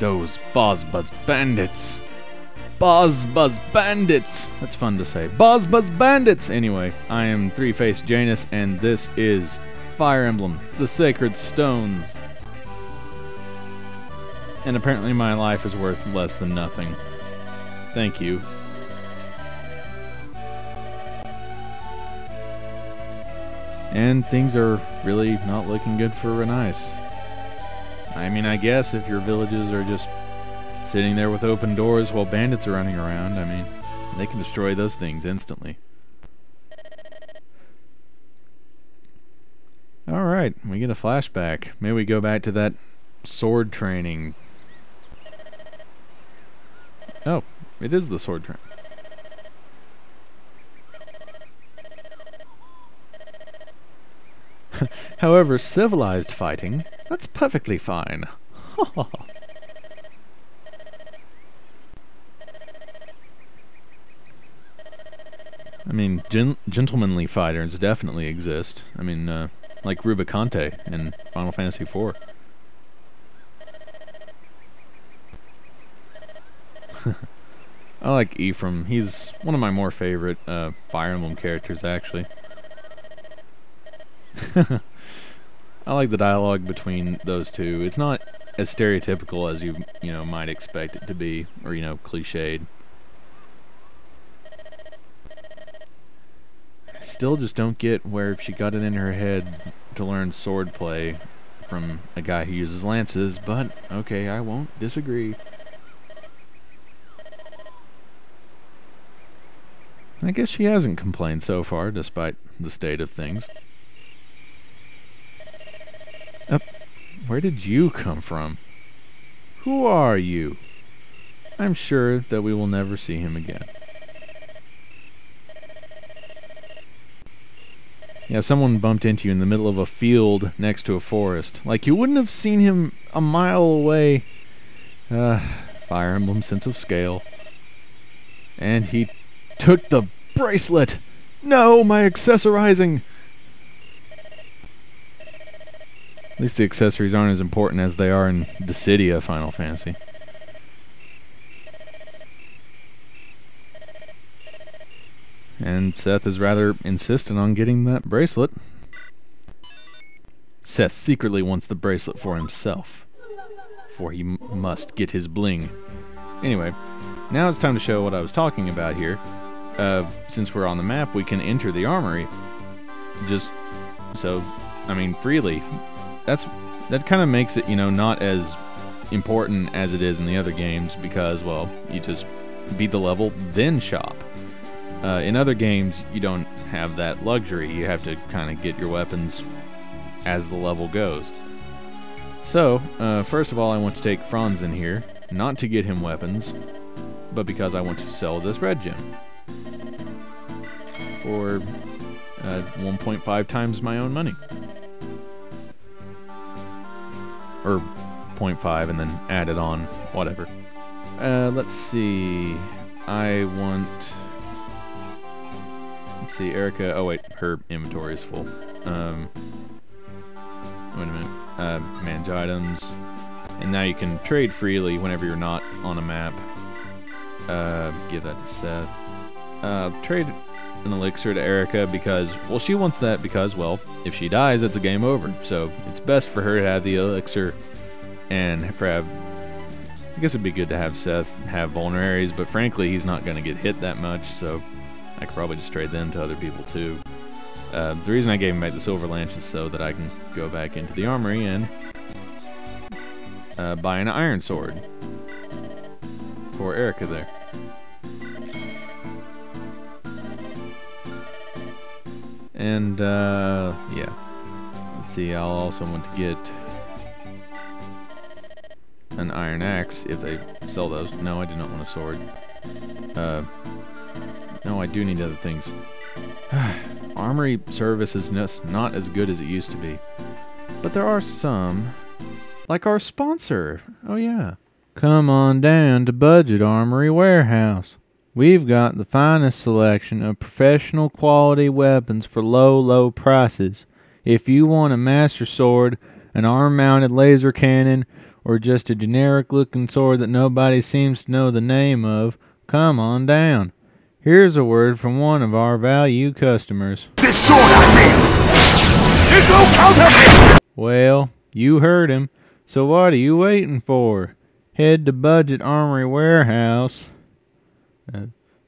Those Buzz bandits. Buzz bandits. That's fun to say. Buzz bandits. Anyway, I am Three-Faced Janus, and this is Fire Emblem: The Sacred Stones. And apparently my life is worth less than nothing. Thank you. And things are really not looking good for Renice. I mean, I guess if your villages are just sitting there with open doors while bandits are running around, I mean, they can destroy those things instantly. Alright, we get a flashback. Maybe we go back to that sword training. Oh, it is the sword training. However, civilized fighting, that's perfectly fine. I mean, gentlemanly fighters definitely exist. I mean, like Rubicante in Final Fantasy IV. I like Ephraim. He's one of my more favorite Fire Emblem characters, actually. I like the dialogue between those two. It's not as stereotypical as you might expect it to be, or cliched. I still just don't get where she got it in her head to learn swordplay from a guy who uses lances, but okay, I won't disagree. I guess she hasn't complained so far, despite the state of things. Where did you come from? Who are you? I'm sure that we will never see him again. Yeah, someone bumped into you in the middle of a field next to a forest. Like you wouldn't have seen him a mile away. Fire Emblem sense of scale. And he took the bracelet! No, my accessorizing! At least the accessories aren't as important as they are in Dissidia Final Fantasy. And Seth is rather insistent on getting that bracelet. Seth secretly wants the bracelet for himself, for he must get his bling. Anyway, now it's time to show what I was talking about here. Since we're on the map, we can enter the armory. Just so, I mean, freely. That kind of makes it, not as important as it is in the other games because, well, you just beat the level, then shop. In other games, you don't have that luxury. You have to kind of get your weapons as the level goes. So, first of all, I want to take Franz in here, not to get him weapons, but because I want to sell this red gem for 1.5 times my own money. Or 0.5 and then add it on, whatever. Let's see. Let's see, Erica. Oh wait, her inventory is full. Wait a minute. Manage items. And now you can trade freely whenever you're not on a map. Give that to Seth. Trade an elixir to Erica because, well, she wants that because, well, if she dies, it's a game over. So it's best for her to have the elixir and I guess it'd be good to have Seth have vulneraries, but frankly, he's not going to get hit that much, so I could probably just trade them to other people too. The reason I gave him back the silver lance is so that I can go back into the armory and buy an iron sword for Erica there. And, yeah. Let's see, I'll also want to get an iron axe if they sell those. No, I do not want a sword. No, I do need other things. Armory service is not as good as it used to be. But there are some. Like our sponsor. Oh, yeah. Come on down to Budget Armory Warehouse. We've got the finest selection of professional quality weapons for low, low prices. If you want a master sword, an arm-mounted laser cannon, or just a generic-looking sword that nobody seems to know the name of, come on down. Here's a word from one of our valued customers. This sword I mean! It's no counterfeit! Well, you heard him. So what are you waiting for? Head to Budget Armory Warehouse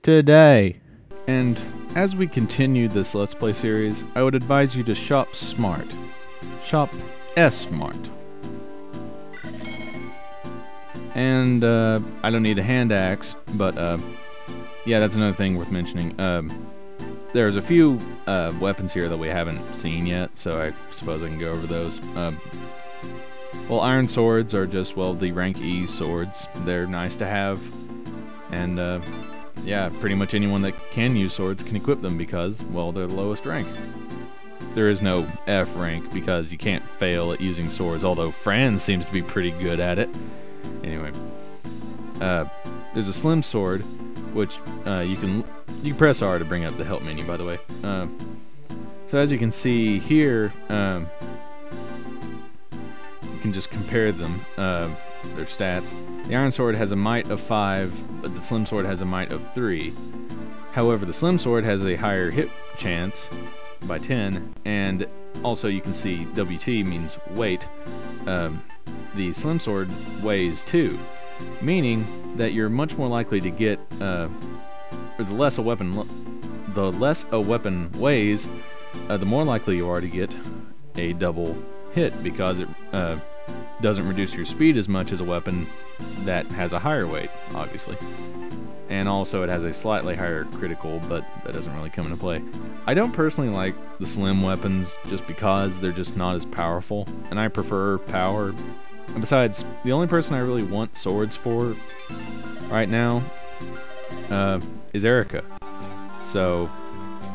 today. And as we continue this Let's Play series, I would advise you to shop smart. Shop S-Smart. And I don't need a hand axe, but yeah, that's another thing worth mentioning. There's a few weapons here that we haven't seen yet, so I suppose I can go over those. Well, iron swords are just, well, the rank E swords. They're nice to have, and yeah, pretty much anyone that can use swords can equip them because, well, they're the lowest rank. There is no F rank because you can't fail at using swords, although Franz seems to be pretty good at it. Anyway, there's a slim sword, which you can press R to bring up the help menu, by the way. So as you can see here, you can just compare them, their stats. The iron sword has a might of 5, but the slim sword has a might of 3. However, the slim sword has a higher hit chance by 10, and also you can see WT means weight. The slim sword weighs 2, meaning that you're much more likely to get, or the less a weapon weighs, the more likely you are to get a double hit, because it doesn't reduce your speed as much as a weapon that has a higher weight, obviously. And also it has a slightly higher critical, but that doesn't really come into play. I don't personally like the slim weapons just because they're just not as powerful, and I prefer power. And besides, the only person I really want swords for right now is Erica. So,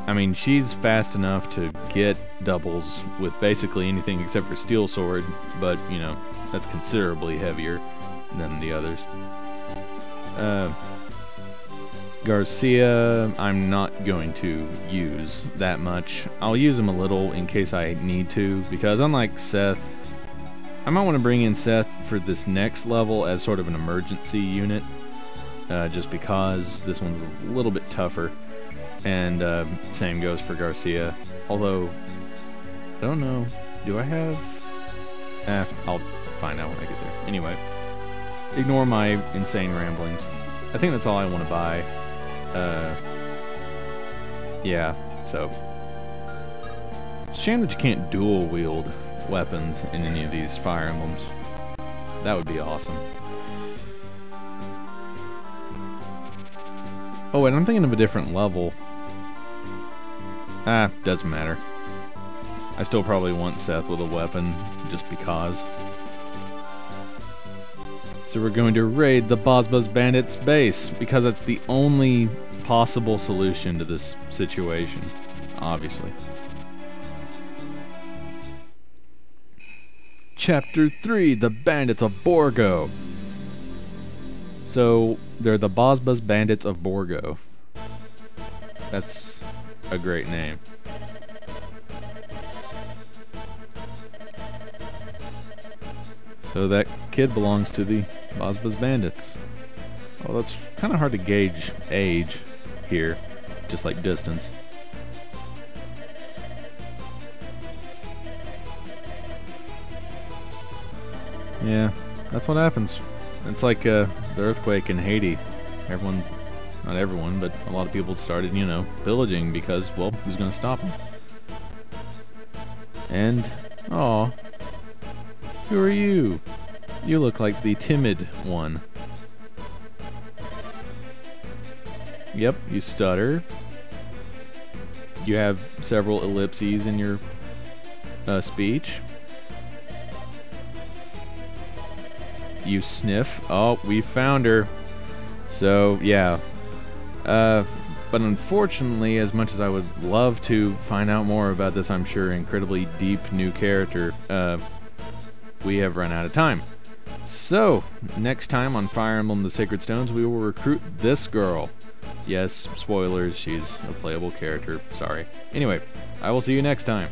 I mean, she's fast enough to get doubles with basically anything except for steel sword, but, you know, that's considerably heavier than the others. Garcia, I'm not going to use that much. I'll use him a little in case I need to, because unlike Seth, I might want to bring in Seth for this next level as sort of an emergency unit, just because this one's a little bit tougher. And same goes for Garcia. Although, I don't know. Do I have... I'll find out when I get there. Anyway, ignore my insane ramblings. I think that's all I want to buy. Yeah, so... It's a shame that you can't dual wield weapons in any of these Fire Emblems. That would be awesome. Oh, and I'm thinking of a different level. Doesn't matter. I still probably want Seth with a weapon, just because. So we're going to raid the Bozbuz Bandits base, because that's the only possible solution to this situation, obviously. Chapter 3, The Bandits of Borgo. So, they're the Bozbuz Bandits of Borgo. That's a great name. So that kid belongs to the Bozbuz Bandits. Oh, that's kind of hard to gauge age here, just like distance. Yeah, that's what happens. It's like the earthquake in Haiti. Everyone, not everyone, but a lot of people started, you know, pillaging because, well, who's going to stop them? And, aw, who are you? You look like the timid one. Yep, you stutter. You have several ellipses in your speech. You sniff. Oh, we found her. So, yeah. But unfortunately, as much as I would love to find out more about this, I'm sure, incredibly deep new character, we have run out of time. So, next time on Fire Emblem The Sacred Stones, we will recruit this girl. Yes, spoilers, she's a playable character. Sorry. Anyway, I will see you next time.